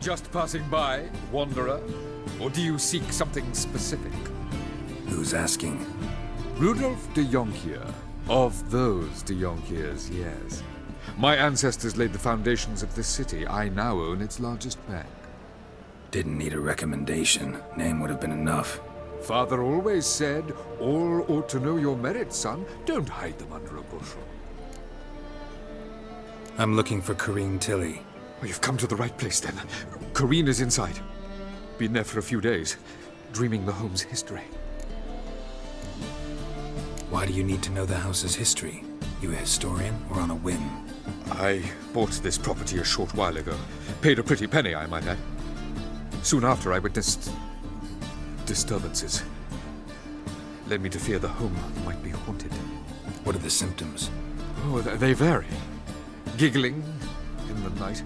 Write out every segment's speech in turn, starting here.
Just passing by, wanderer? Or do you seek something specific? Who's asking? Rudolf de Jonkier. Of those de Jonkiers, yes. My ancestors laid the foundations of this city. I now own its largest bank. Didn't need a recommendation. Name would have been enough. Father always said, all ought to know your merits, son. Don't hide them under a bushel. I'm looking for Corinne Tilly. Well, you've come to the right place, then. Corinne is inside. Been there for a few days, dreaming the home's history. Why do you need to know the house's history? You a historian or on a whim? I bought this property a short while ago. Paid a pretty penny, I might add. Soon after, I witnessed disturbances. Led me to fear the home might be haunted. What are the symptoms? Oh, they vary. Giggling in the night,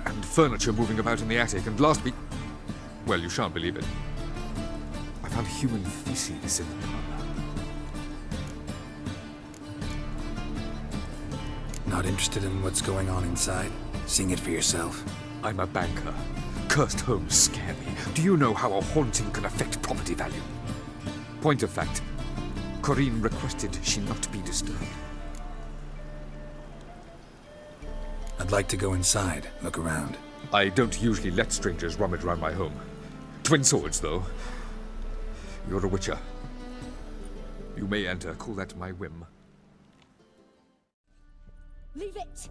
and furniture moving about in the attic, and last week... Well, you shan't believe it. I found human feces in the parlor. Not interested in what's going on inside? Seeing it for yourself? I'm a banker. Cursed homes scare me. Do you know how a haunting can affect property value? Point of fact, Corinne requested she not be disturbed. I'd like to go inside, look around. I don't usually let strangers rummage around my home. Twin swords, though. You're a witcher. You may enter. Call that my whim. Leave it!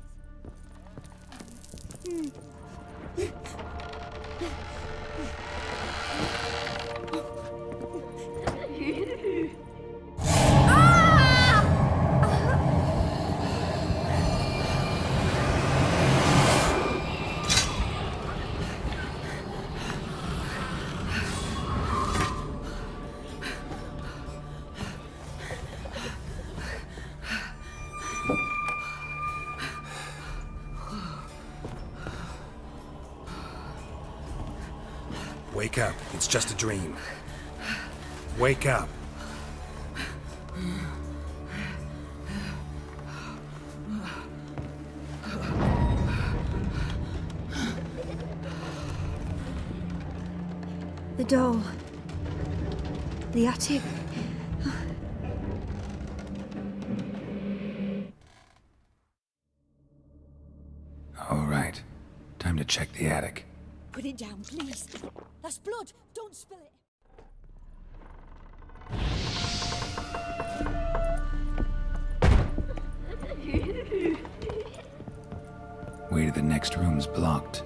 Wake up. It's just a dream. Wake up. The doll. The attic. All right. Time to check the attic. Put it down, please. That's blood. Don't spill it. Way to the next room's blocked.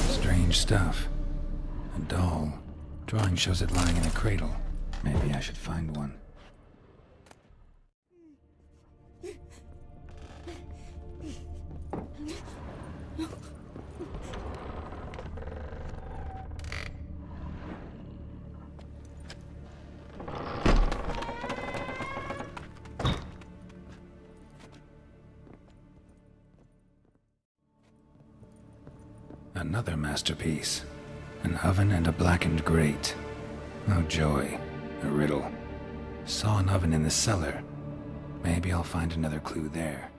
Strange stuff. A doll. Drawing shows it lying in a cradle. Maybe I should find one. Another masterpiece. An oven and a blackened grate. Oh joy. A riddle. Saw an oven in the cellar. Maybe I'll find another clue there.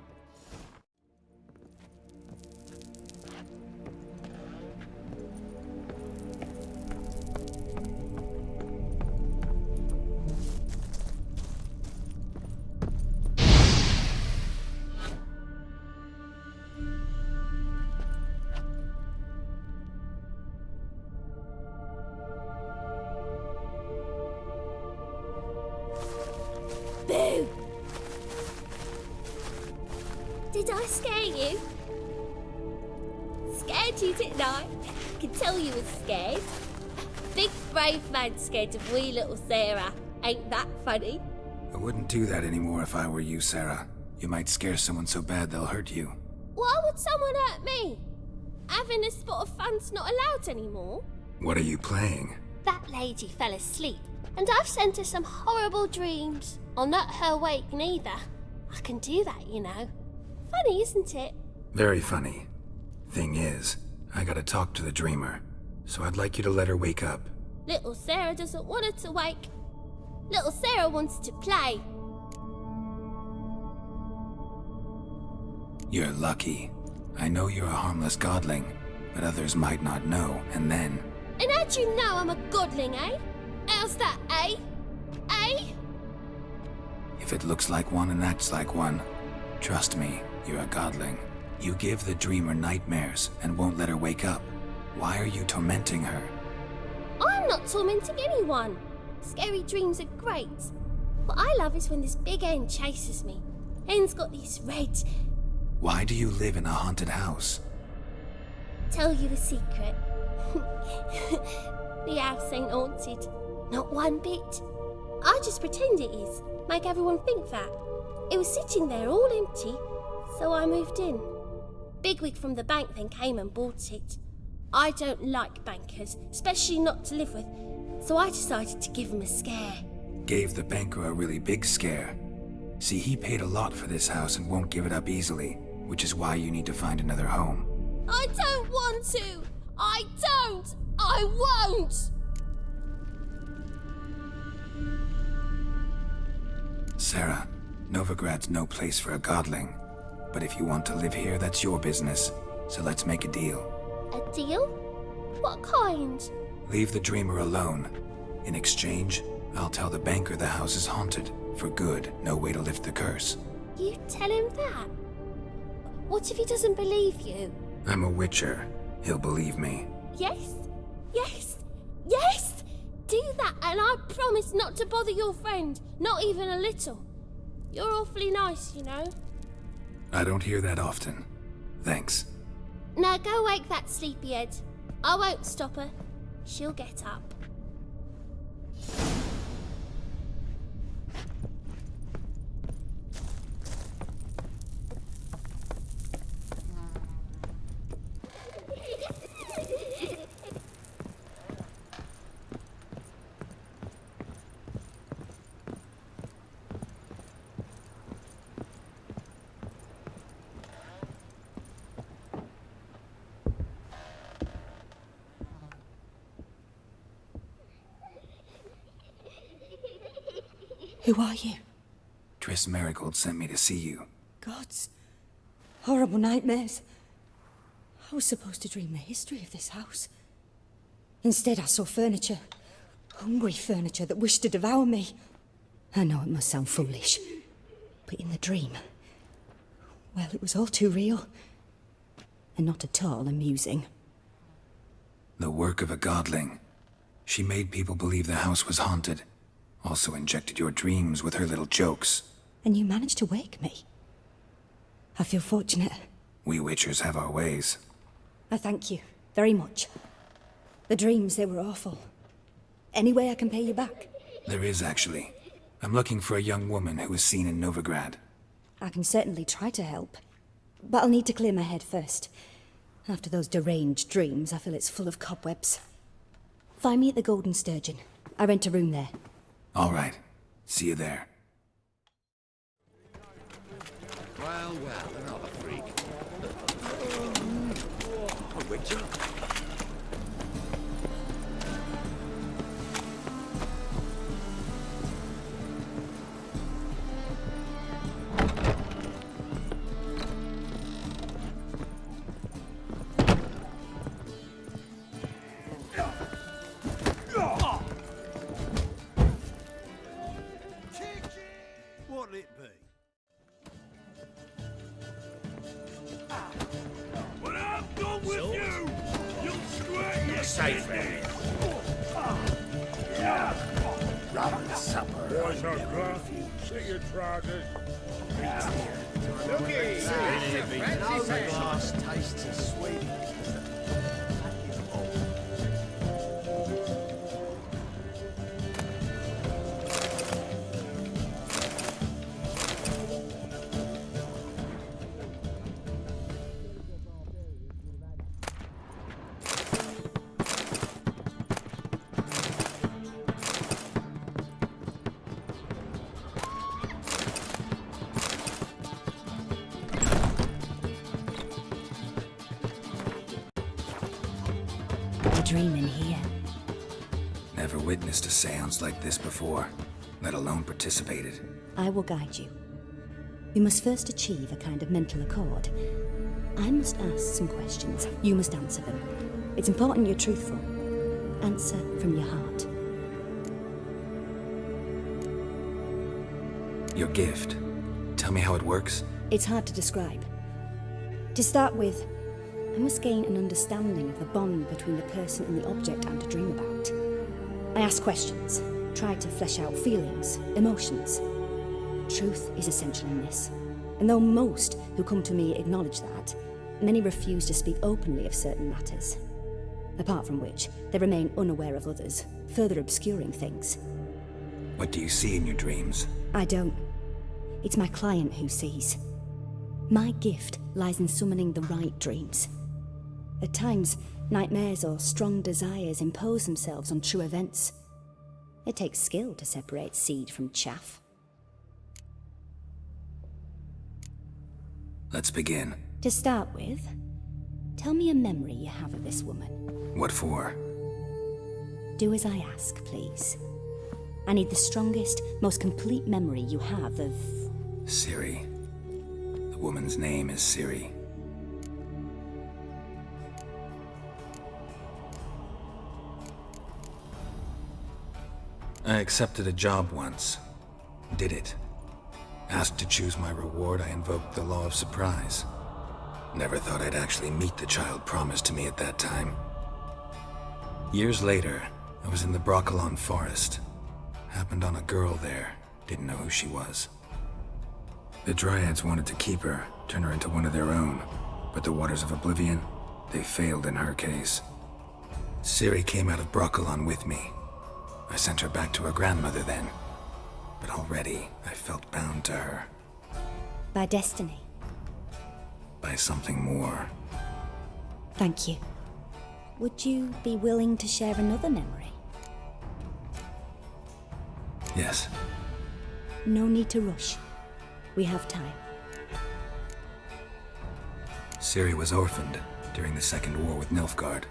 I scare you? Scared you, didn't I? I can tell you was scared. Big brave man scared of wee little Sarah. Ain't that funny? I wouldn't do that anymore if I were you, Sarah. You might scare someone so bad they'll hurt you. Why would someone hurt me? Having a spot of fun's not allowed anymore. What are you playing? That lady fell asleep, and I've sent her some horrible dreams. I'll not her wake neither. I can do that, you know. Funny, isn't it? Very funny. Thing is, I gotta talk to the dreamer, so I'd like you to let her wake up. Little Sarah doesn't want her to wake. Little Sarah wants to play. You're lucky. I know you're a harmless godling, but others might not know, and then... And how'd you know I'm a godling, eh? How's that, eh? Eh? If it looks like one and acts like one, trust me, you're a godling. You give the dreamer nightmares and won't let her wake up. Why are you tormenting her? I'm not tormenting anyone. Scary dreams are great. What I love is when this big hen chases me. Hen's got these red... Why do you live in a haunted house? Tell you a secret. The house ain't haunted. Not one bit. I just pretend it is. Make everyone think that. It was sitting there all empty, so I moved in. Bigwig from the bank then came and bought it. I don't like bankers, especially not to live with, so I decided to give him a scare. Gave the banker a really big scare. See, he paid a lot for this house and won't give it up easily, which is why you need to find another home. I don't want to! I don't! I won't! Sarah, Novigrad's no place for a godling. But if you want to live here, that's your business. So let's make a deal. A deal? What kind? Leave the dreamer alone. In exchange, I'll tell the banker the house is haunted. For good, no way to lift the curse. You tell him that? What if he doesn't believe you? I'm a witcher. He'll believe me. Yes, yes, yes! Do that and I promise not to bother your friend, not even a little. You're awfully nice, you know. I don't hear that often. Thanks. Now go wake that sleepyhead. I won't stop her. She'll get up. Who are you? Triss Marigold sent me to see you. Gods. Horrible nightmares. I was supposed to dream the history of this house. Instead, I saw furniture. Hungry furniture that wished to devour me. I know it must sound foolish, but in the dream, well, it was all too real. And not at all amusing. The work of a godling. She made people believe the house was haunted. Also injected your dreams with her little jokes. And you managed to wake me. I feel fortunate. We witchers have our ways. I thank you very much. The dreams, they were awful. Any way I can pay you back? There is, actually. I'm looking for a young woman who was seen in Novigrad. I can certainly try to help. But I'll need to clear my head first. After those deranged dreams, I feel it's full of cobwebs. Find me at the Golden Sturgeon. I rent a room there. All right. See you there. Well, another freak. A witcher? What'll it be? When I'm done with you, you'll squirt. You're safe, man. supper. Boys are drunk. See your trousers. Fancy glass tastes as sweet. Dreaming here. Never witnessed a seance like this before, let alone participated. I will guide you. You must first achieve a kind of mental accord. I must ask some questions. You must answer them. It's important you're truthful. Answer from your heart. Your gift. Tell me how it works. It's hard to describe. To start with, I must gain an understanding of the bond between the person and the object I'm to dream about. I ask questions, try to flesh out feelings, emotions. Truth is essential in this, and though most who come to me acknowledge that, many refuse to speak openly of certain matters. Apart from which, they remain unaware of others, further obscuring things. What do you see in your dreams? I don't. It's my client who sees. My gift lies in summoning the right dreams. At times, nightmares or strong desires impose themselves on true events. It takes skill to separate seed from chaff. Let's begin. To start with, tell me a memory you have of this woman. What for? Do as I ask, please. I need the strongest, most complete memory you have of... Ciri. The woman's name is Ciri. I accepted a job once. Did it. Asked to choose my reward, I invoked the law of surprise. Never thought I'd actually meet the child promised to me at that time. Years later, I was in the Broccolon forest. Happened on a girl there. Didn't know who she was. The Dryads wanted to keep her, turn her into one of their own. But the Waters of Oblivion, they failed in her case. Ciri came out of Broccolon with me. I sent her back to her grandmother then. But already, I felt bound to her. By destiny. By something more. Thank you. Would you be willing to share another memory? Yes. No need to rush. We have time. Ciri was orphaned during the Second War with Nilfgaard.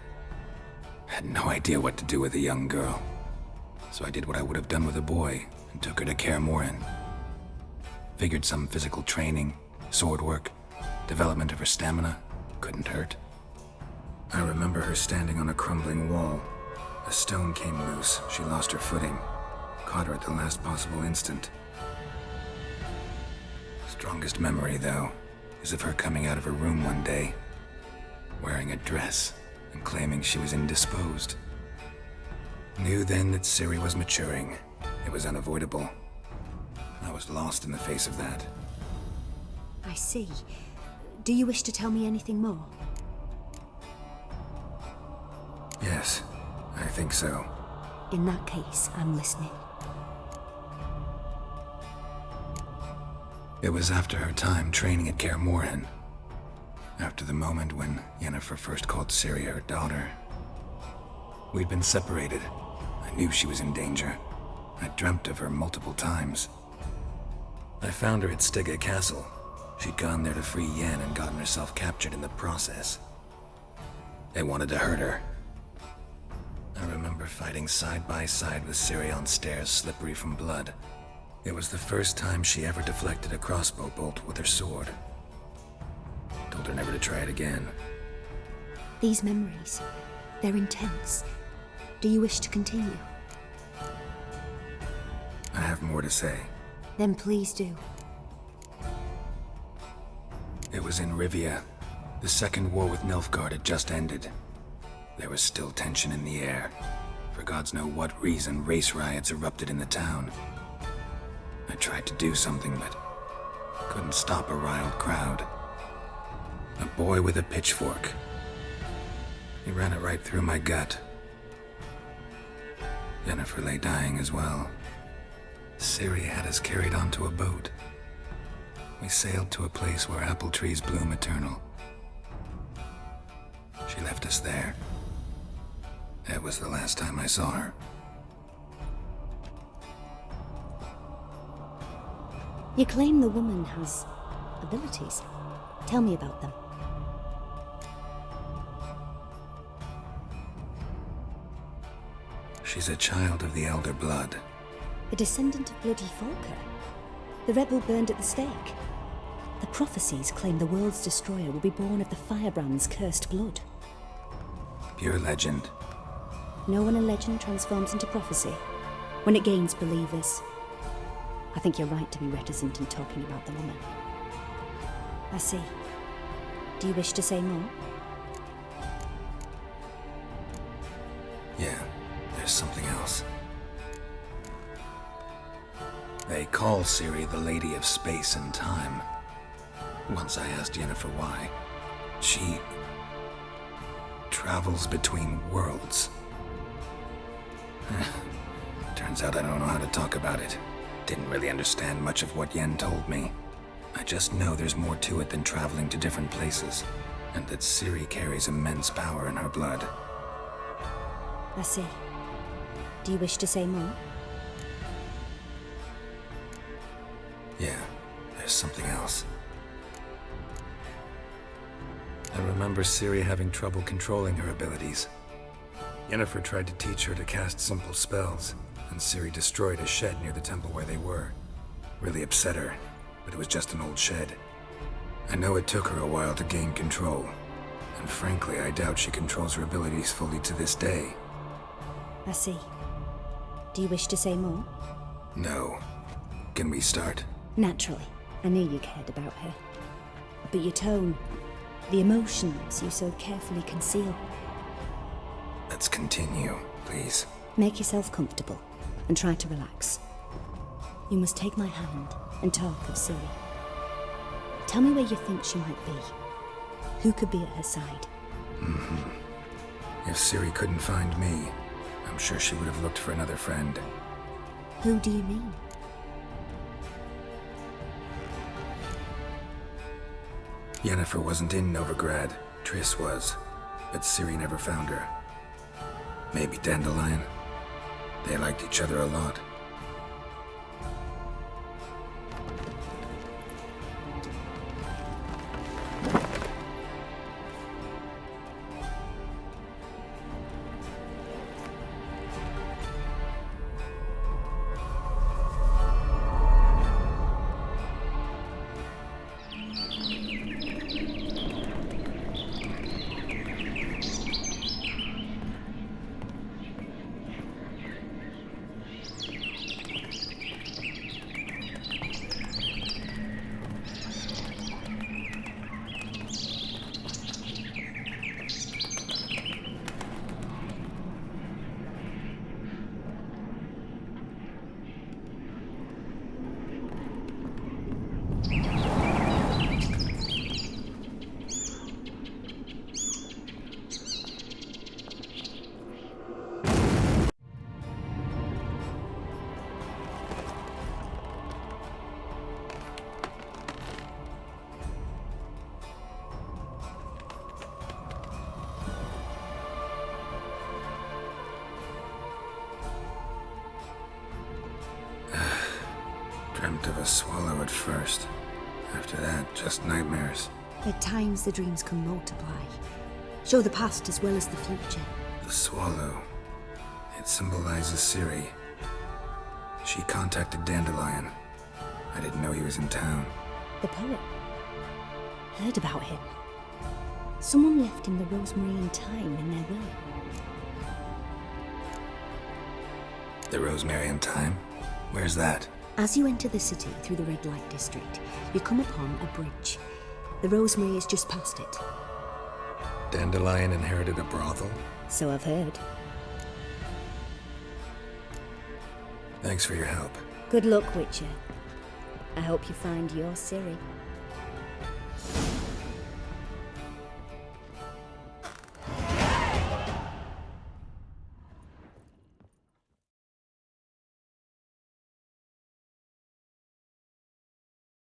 Had no idea what to do with a young girl. So I did what I would have done with a boy and took her to Kaer Morhen. Figured some physical training, sword work, development of her stamina couldn't hurt. I remember her standing on a crumbling wall. A stone came loose, she lost her footing. Caught her at the last possible instant. Strongest memory, though, is of her coming out of her room one day, wearing a dress and claiming she was indisposed. Knew then that Ciri was maturing. It was unavoidable. I was lost in the face of that. I see. Do you wish to tell me anything more? Yes, I think so. In that case, I'm listening. It was after her time training at Kaer Morhen. After the moment when Yennefer first called Ciri her daughter. We'd been separated. I knew she was in danger. I dreamt of her multiple times. I found her at Stygga Castle. She'd gone there to free Yen and gotten herself captured in the process. They wanted to hurt her. I remember fighting side by side with Ciri on stairs slippery from blood. It was the first time she ever deflected a crossbow bolt with her sword. Told her never to try it again. These memories, they're intense. Do you wish to continue? I have more to say. Then please do. It was in Rivia. The Second War with Nilfgaard had just ended. There was still tension in the air. For gods know what reason, race riots erupted in the town. I tried to do something, but couldn't stop a riled crowd. A boy with a pitchfork. He ran it right through my gut. Jennifer lay dying as well. Ciri had us carried onto a boat. We sailed to a place where apple trees bloom eternal. She left us there. That was the last time I saw her. You claim the woman has abilities. Tell me about them. She's a child of the Elder Blood. A descendant of bloody Falker. The rebel burned at the stake. The prophecies claim the world's destroyer will be born of the firebrand's cursed blood. Pure legend. Know when a legend transforms into prophecy? When it gains believers. I think you're right to be reticent in talking about the woman. I see. Do you wish to say more? Yeah, there's something else. They call Ciri the Lady of Space and Time. Once I asked Jennifer why. She travels between worlds. Turns out I don't know how to talk about it. Didn't really understand much of what Yen told me. I just know there's more to it than traveling to different places, and that Ciri carries immense power in her blood. I see. Do you wish to say more? Yeah, there's something else. I remember Ciri having trouble controlling her abilities. Jennifer tried to teach her to cast simple spells, and Ciri destroyed a shed near the temple where they were. Really upset her, but it was just an old shed. I know it took her a while to gain control, and frankly, I doubt she controls her abilities fully to this day. I see. Do you wish to say more? No. Can we start? Naturally. I knew you cared about her. But your tone, the emotions you so carefully conceal. Let's continue, please. Make yourself comfortable and try to relax. You must take my hand and talk of Ciri. Tell me where you think she might be. Who could be at her side? If Ciri couldn't find me, I'm sure she would have looked for another friend. Who do you mean? Jennifer wasn't in Novigrad. Triss was. But Ciri never found her. Maybe Dandelion? They liked each other a lot. Dreamt of a swallow at first. After that, just nightmares. At times the dreams can multiply. Show the past as well as the future. The swallow. It symbolizes Ciri. She contacted Dandelion. I didn't know he was in town. The poet. Heard about him. Someone left him the rosemary and thyme in their will. The Rosemary and Thyme? Where's that? As you enter the city through the red light district, you come upon a bridge. The rosemary is just past it. Dandelion inherited a brothel? So I've heard. Thanks for your help. Good luck, Witcher. I hope you find your Ciri.